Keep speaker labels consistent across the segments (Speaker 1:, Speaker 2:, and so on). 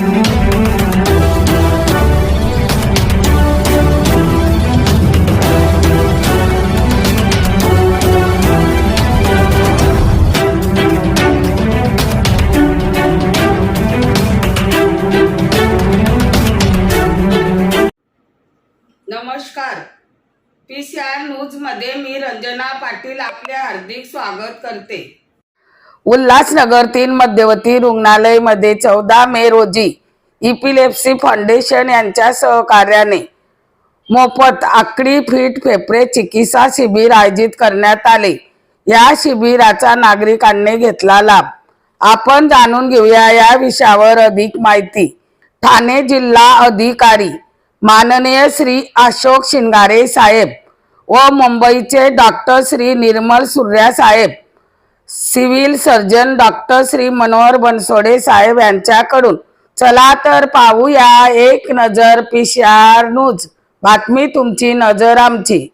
Speaker 1: नमस्कार, PCR news मध्ये मी रंजना पाटील आपले हार्दिक स्वागत करते। उल्हासनगर 3 मध्यवर्ती रुग्णालय मध्ये 14 मे रोजी इपिलेप्सी फाउंडेशन यांच्या सहकार्याने मोफत आकडी फिट फेफडे चिकित्सा शिबिर आयोजित करण्यात आले। या शिबिराचा नागरिकांनी घेतला लाभ। आपण जाणून घेऊया या विषयावर अधिक माहिती। ठाणे जिल्हा अधिकारी माननीय श्री अशोक शिंगारे साहेब व मुंबईचे डॉक्टर श्री निर्मल सूर्या साहेब, civil surgeon doctor Shri Manohar Bansode साहेब यांच्याकडून। चला तर पाहूया एक नजर PCR न्यूज। बातमी तुमची, नजर आमची।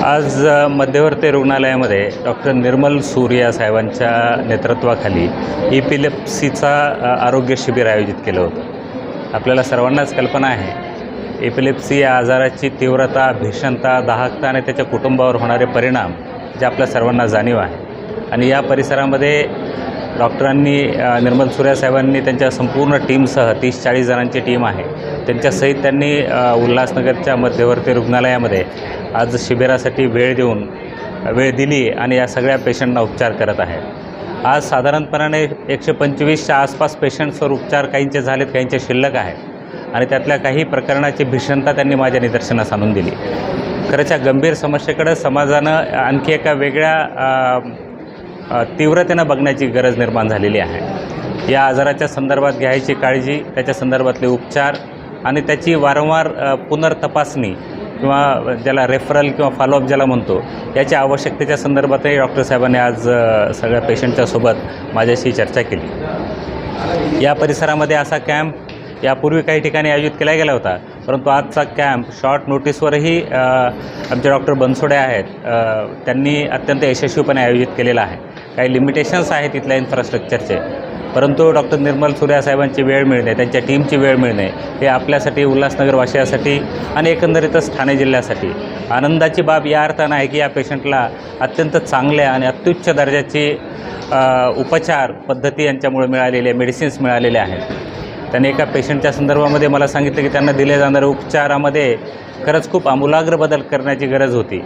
Speaker 2: आज मध्यवर्ती रुग्णालयामध्ये डॉक्टर निर्मल सूर्या साहेबांच्या नेतृत्वाखाली इपिलेप्सीचा आरोग्य शिबिर आयोजित केलं होतं। आपल्याला सर्वांनाच कल्पना आहे इपिलेप्सी या आजाराची तीव्रता, भीषणता, दाहकता आणि त्याच्या कुटुंबावर होणारे परिणाम जे आपल्या सर्वांना जाणीव आहे। आणि या परिसरामध्ये डॉक्टरांनी निर्मल सूर्या साहेबांनी त्यांच्या संपूर्ण टीमसह 30-40 जणांची टीम आहे, त्यांच्यासहित त्यांनी उल्हासनगरच्या मध्यवर्ती रुग्णालयामध्ये आज शिबिरासाठी वेळ दिली आणि या सगळ्या पेशंटना उपचार करत आहे। आज साधारणपणे 125च्या आसपास पेशंट्सवर उपचार काहींचे झालेत, काहींचे शिल्लक आहेत आणि त्यातल्या काही प्रकरणाची भीषणता त्यांनी माझ्या निदर्शनास आणून दिली। खरंच या गंभीर समस्येकडे समाजानं आणखी एका वेगळ्या तीव्रतेनं बघण्याची गरज निर्माण झालेली आहे। या आजाराच्या संदर्भात घ्यायची काळजी, त्याच्या संदर्भातले उपचार आणि त्याची वारंवार पुनर्तपासणी किंवा ज्याला रेफरल किंवा फॉलोअप ज्याला म्हणतो, याच्या आवश्यकतेच्या संदर्भातही डॉक्टर साहेबांनी आज सगळ्या पेशंटच्या सोबत माझ्याशी चर्चा केली। या परिसरामध्ये असा कॅम्प यापूर्वी काही ठिकाणी आयोजित केला गेला होता, परंतु आजचा कॅम्प शॉर्ट नोटीसवरही आमचे डॉक्टर बनसोडे आहेत त्यांनी अत्यंत यशस्वीपणे आयोजित केलेला आहे। काही लिमिटेशन्स आहेत इथल्या इन्फ्रास्ट्रक्चरचे, परंतु डॉक्टर निर्मल सूर्या साहेबांची वेळ मिळणे, त्यांच्या टीमची वेळ मिळणे हे आपल्यासाठी, उल्हासनगरवासियासाठी आणि एकंदरीतच ठाणे जिल्ह्यासाठी आनंदाची बाब या अर्थानं आहे की या पेशंटला अत्यंत चांगल्या आणि अत्युच्च दर्जाची उपचार पद्धती यांच्यामुळे मिळालेले, मेडिसिन्स मिळालेले आहेत. त्यांनी एका पेशंटच्या संदर्भामध्ये मला सांगितलं की त्यांना दिले जाणाऱ्या उपचारामध्ये खरंच खूप आमूलाग्र बदल करण्याची गरज होती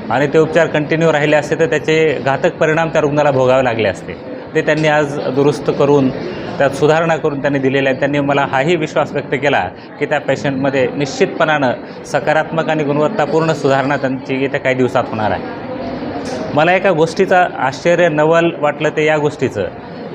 Speaker 2: आणि ते उपचार कंटिन्यू राहिले असते तर त्याचे घातक परिणाम त्या रुग्णाला भोगावे लागले असते. ते त्यांनी आज दुरुस्त करून त्यात सुधारणा करून त्यांनी दिलेल्या आहेत. त्यांनी मला हाही विश्वास व्यक्त केला की त्या पेशंटमध्ये निश्चितपणानं सकारात्मक आणि गुणवत्तापूर्ण सुधारणा त्यांची येत्या काही दिवसात होणार आहे. मला एका गोष्टीचं आश्चर्य नवल वाटलं ते या गोष्टीचं,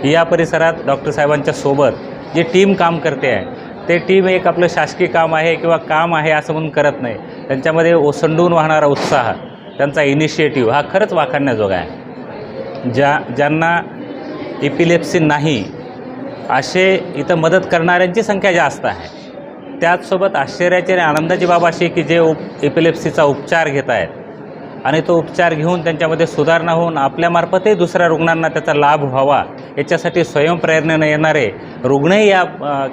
Speaker 2: या परिसरात डॉक्टर साहेबांच्या सोबत जे टीम काम करते आहे ते टीम एक आपलं शासकीय काम आहे किंवा काम आहे असं म्हणून करत नाही. त्यांच्यामध्ये ओसंडून वाहणारा उत्साह, त्यांचा इनिशिएटिव्ह हा खरंच वाखाणण्याजोगा आहे. ज्यांना एपिलेप्सी नाही असे इथं मदत करणाऱ्यांची संख्या जास्त आहे. त्याचसोबत आश्चर्याची आणि आनंदाची बाब अशी की जे एपिलेप्सीचा उपचार घेत आहेत आणि तो उपचार घेऊन त्यांच्यामध्ये सुधारणा होऊन आपल्यामार्फतही दुसऱ्या रुग्णांना त्याचा लाभ व्हावा याच्यासाठी स्वयंप्रेरणेने येणारे रुग्णही या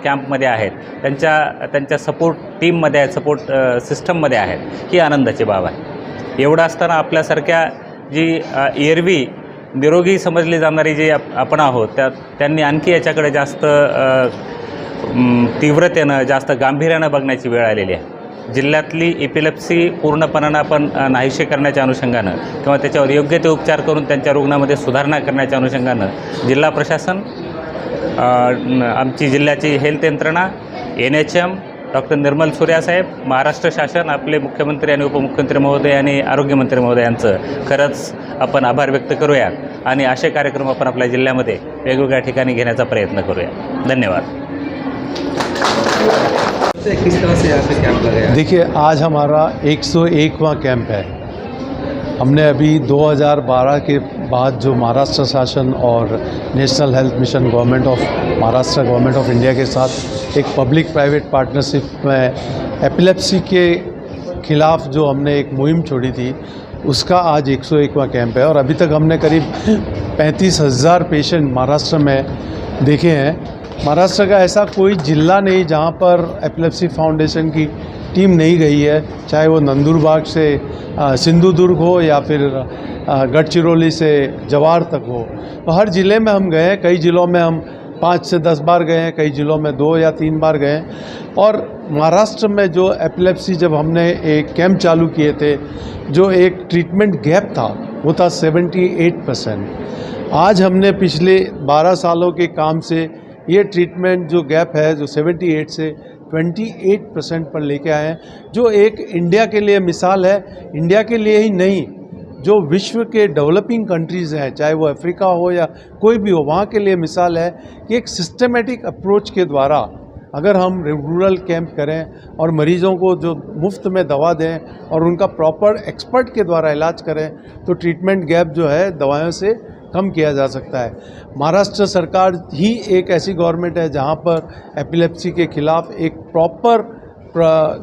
Speaker 2: कॅम्पमध्ये आहेत, त्यांच्या सपोर्ट टीममध्ये आहेत, सपोर्ट सिस्टममध्ये आहेत. ही आनंदाची बाब आहे. एवढं असताना आपल्यासारख्या जी एरवी निरोगी समजली जाणारी जी आपण आहोत त्यांनी आणखी याच्याकडे जास्त तीव्रतेनं, जास्त गांभीर्यानं बघण्याची वेळ आलेली आहे. जिल्ह्यातली एपिलेप्सी पूर्णपणानं आपण नाहीशी करण्याच्या अनुषंगानं किंवा त्याच्यावर योग्य ते उपचार करून त्यांच्या रुग्णामध्ये सुधारणा करण्याच्या अनुषंगानं जिल्हा प्रशासन, आमची जिल्ह्याची हेल्थ यंत्रणा, NHM, डॉक्टर निर्मल सूर्या साहेब, महाराष्ट्र शासन, आपले मुख्यमंत्री आणि उपमुख्यमंत्री महोदय आणि आरोग्यमंत्री महोदय यांचं खरंच आपण आभार व्यक्त करूयात आणि असे कार्यक्रम आपण आपल्या जिल्ह्यामध्ये वेगवेगळ्या ठिकाणी घेण्याचा प्रयत्न करूया. धन्यवाद.
Speaker 3: किस तरह से यहाँ पे कैंप लगाया?
Speaker 4: देखिए, आज हमारा 101वां कैंप है. हमने अभी 2012 के बाद जो महाराष्ट्र शासन और national health mission government of Maharashtra, government of India के साथ एक पब्लिक प्राइवेट पार्टनरशिप में एपिलेप्सी के खिलाफ जो हमने एक मुहिम छोड़ी थी उसका आज 101वां कैंप है. और अभी तक हमने करीब 35,000 पेशेंट महाराष्ट्र में देखे हैं. महाराष्ट्र का ऐसा कोई जिला नहीं जहाँ पर एपिलेप्सी फाउंडेशन की टीम नहीं गई है, चाहे वो नंदुरबार से सिंधुदुर्ग हो या फिर गढ़चिरौली से जवार तक हो. तो हर ज़िले में हम गए हैं. कई ज़िलों में हम 5 से 10 बार गए हैं, कई ज़िलों में 2 या 3 बार गए हैं. और महाराष्ट्र में जो एपिलेप्सी जब हमने एक कैंप चालू किए थे, जो एक ट्रीटमेंट गैप था वो था 78%. आज हमने पिछले 12 सालों के काम से ये ट्रीटमेंट जो गैप है जो 78 से 28% पर लेके आए हैं, जो एक इंडिया के लिए मिसाल है. इंडिया के लिए ही नहीं, जो विश्व के डेवलपिंग कंट्रीज़ हैं, चाहे वो अफ्रीका हो या कोई भी हो, वहाँ के लिए मिसाल है कि एक सिस्टमेटिक अप्रोच के द्वारा अगर हम रूरल कैंप करें और मरीज़ों को जो मुफ्त में दवा दें और उनका प्रॉपर एक्सपर्ट के द्वारा इलाज करें तो ट्रीटमेंट गैप जो है दवाओं से कम किया जा सकता है. महाराष्ट्र सरकार ही एक ऐसी गवर्नमेंट है जहाँ पर एपिलेप्सी के खिलाफ एक प्रॉपर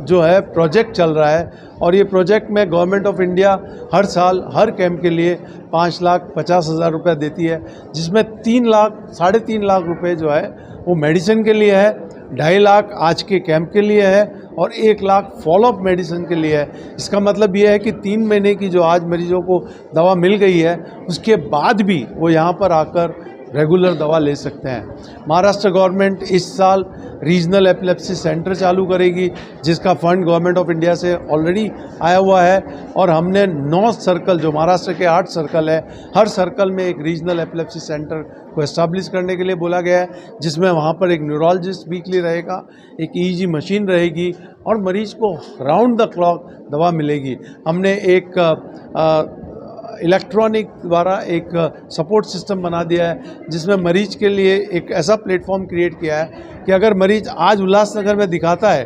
Speaker 4: जो है प्रोजेक्ट चल रहा है. और ये प्रोजेक्ट में गवर्नमेंट ऑफ इंडिया हर साल हर कैंप के लिए 5,50,000 रुपये देती है, जिसमें 3,00,000 3.5 लाख रुपये जो है वो मेडिसिन के लिए है, 2.5 लाख आज के कैंप के लिए है और 1 लाख फॉलोअप मेडिसिन के लिए है. इसका मतलब ये है कि 3 महीने की जो आज मरीजों को दवा मिल गई है उसके बाद भी वो यहाँ पर आकर रेगुलर दवा ले सकते हैं. महाराष्ट्र गवर्नमेंट इस साल रीजनल एपिलेप्सी सेंटर चालू करेगी, जिसका फंड गवर्नमेंट ऑफ इंडिया से ऑलरेडी आया हुआ है. और हमने 9 सर्कल, जो महाराष्ट्र के 8 सर्कल है, हर सर्कल में एक रीजनल एपिलेप्सी सेंटर को एस्टैब्लिश करने के लिए बोला गया है, जिसमें वहाँ पर एक न्यूरोलॉजिस्ट वीकली रहेगा, एक EEG मशीन रहेगी और मरीज को राउंड द क्लॉक दवा मिलेगी. हमने एक इलेक्ट्रॉनिक द्वारा एक सपोर्ट सिस्टम बना दिया है, जिसमें मरीज के लिए एक ऐसा प्लेटफॉर्म क्रिएट किया है कि अगर मरीज आज उल्लासनगर में दिखाता है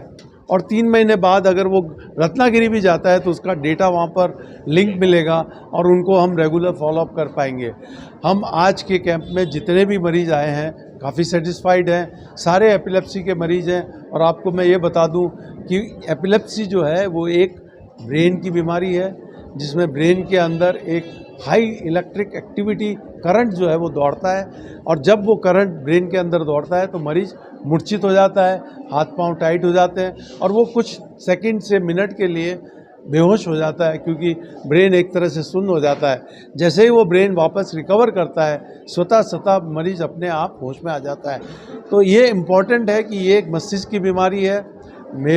Speaker 4: और 3 महीने बाद अगर वो रत्नागिरी भी जाता है तो उसका डेटा वहाँ पर लिंक मिलेगा और उनको हम रेगुलर फॉलोअप कर पाएंगे. हम आज के कैंप में जितने भी मरीज आए हैं काफ़ी सेटिस्फाइड हैं, सारे एपिलेप्सी के मरीज हैं. और आपको मैं ये बता दूँ कि एपिलेप्सी जो है वो एक ब्रेन की बीमारी है, जिसमें ब्रेन के अंदर एक हाई इलेक्ट्रिक एक्टिविटी करंट जो है वो दौड़ता है, और जब वो करंट ब्रेन के अंदर दौड़ता है तो मरीज़ मूर्छित हो जाता है, हाथ पांव टाइट हो जाते हैं और वो कुछ सेकंड से मिनट के लिए बेहोश हो जाता है, क्योंकि ब्रेन एक तरह से सुन्न हो जाता है। जैसे ही वो ब्रेन वापस रिकवर करता है, स्वतः मरीज़ अपने आप होश में आ जाता है। तो ये इम्पॉर्टेंट है कि ये एक मस्तिष्क की बीमारी है,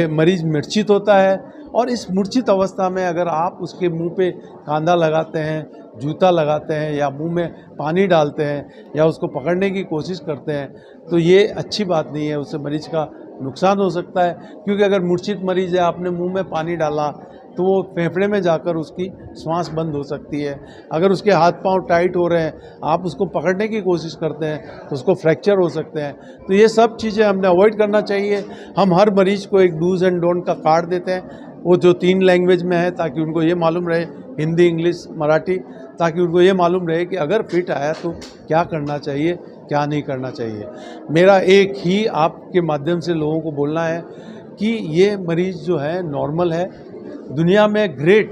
Speaker 4: मरीज़ मूर्छित होता है, और इस मूर्छित अवस्था में अगर आप उसके मुंह पे कांदा लगाते हैं, जूता लगाते हैं, या मुंह में पानी डालते हैं, या उसको पकड़ने की कोशिश करते हैं, तो ये अच्छी बात नहीं है। उससे मरीज़ का नुकसान हो सकता है, क्योंकि अगर मूर्छित मरीज़ है, आपने मुंह में पानी डाला तो वो फेफड़े में जाकर उसकी सांस बंद हो सकती है। अगर उसके हाथ पांव टाइट हो रहे हैं, आप उसको पकड़ने की कोशिश करते हैं तो उसको फ्रैक्चर हो सकते हैं। तो ये सब चीज़ें हमने अवॉइड करना चाहिए। हम हर मरीज़ को एक डूज़ एंड डोंट का कार्ड देते हैं, वो जो 3 लैंग्वेज में है, ताकि उनको ये मालूम रहे, हिंदी, इंग्लिश, मराठी, ताकि उनको ये मालूम रहे कि अगर फिट आया तो क्या करना चाहिए, क्या नहीं करना चाहिए। मेरा एक ही आपके माध्यम से लोगों को बोलना है कि ये मरीज़ जो है नॉर्मल है। दुनिया में great,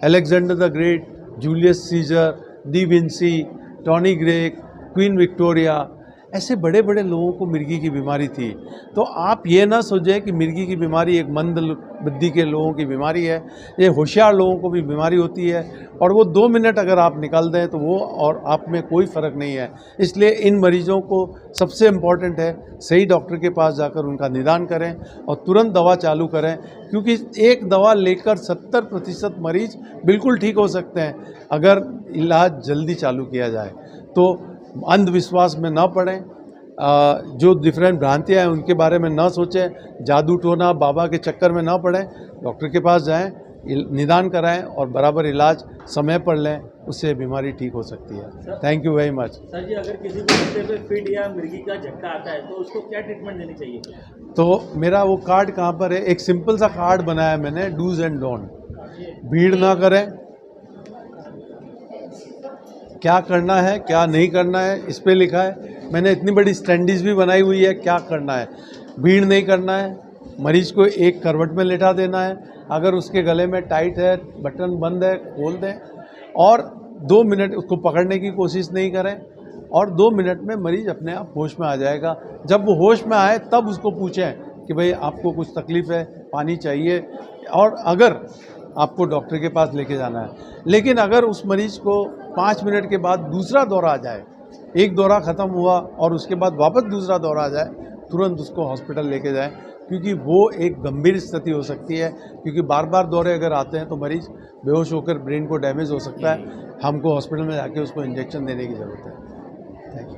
Speaker 4: Alexander the Great, Julius Caesar, da Vinci, Tony Greig, Queen Victoria, ऐसे बड़े बड़े लोगों को मिर्गी की बीमारी थी। तो आप ये ना सोचें कि मिर्गी की बीमारी एक मंद बुद्धि के लोगों की बीमारी है। ये होशियार लोगों को भी बीमारी होती है, और वो 2 मिनट अगर आप निकाल दें तो वो और आप में कोई फ़र्क नहीं है। इसलिए इन मरीज़ों को सबसे इम्पॉर्टेंट है सही डॉक्टर के पास जाकर उनका निदान करें और तुरंत दवा चालू करें, क्योंकि एक दवा लेकर 70% मरीज़ बिल्कुल ठीक हो सकते हैं अगर इलाज जल्दी चालू किया जाए। तो अंधविश्वास में ना पड़ें, जो डिफरेंट भ्रांतियाँ हैं उनके बारे में ना सोचें, जादू टोना बाबा के चक्कर में ना पड़ें, डॉक्टर के पास जाएं, निदान कराएं और बराबर इलाज समय पर लें, उससे बीमारी ठीक हो सकती है। Thank you very much.
Speaker 5: Sir ji, अगर किसी को हफ्ते पे फिट या मिर्गी का झटका आता है तो उसको क्या ट्रीटमेंट देनी चाहिए?
Speaker 4: तो मेरा वो कार्ड कहाँ पर है, एक सिंपल सा कार्ड बनाया मैंने, डूज एंड डोंट। भीड़ ना करें, क्या करना है क्या नहीं करना है इस पे लिखा है। मैंने इतनी बड़ी स्टैंडीज भी बनाई हुई है, क्या करना है। भीड़ नहीं करना है, मरीज़ को एक करवट में लेटा देना है, अगर उसके गले में टाइट है, बटन बंद है, खोल दें, और 2 मिनट उसको पकड़ने की कोशिश नहीं करें, और 2 मिनट में मरीज़ अपने आप होश में आ जाएगा। जब वो होश में आए तब उसको पूछें कि भाई आपको कुछ तकलीफ़ है, पानी चाहिए, और अगर आपको डॉक्टर के पास लेके जाना है। लेकिन अगर उस मरीज़ को 5 मिनट के बाद दूसरा दौरा आ जाए, एक दौरा ख़त्म हुआ और उसके बाद वापस दूसरा दौरा आ जाए, तुरंत उसको हॉस्पिटल लेके जाएं, क्योंकि वो एक गंभीर स्थिति हो सकती है। क्योंकि बार बार दौरे अगर आते हैं तो मरीज़ बेहोश होकर ब्रेन को डैमेज हो सकता है। हमको हॉस्पिटल में जाके उसको इंजेक्शन देने की ज़रूरत है। Thank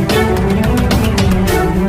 Speaker 4: you.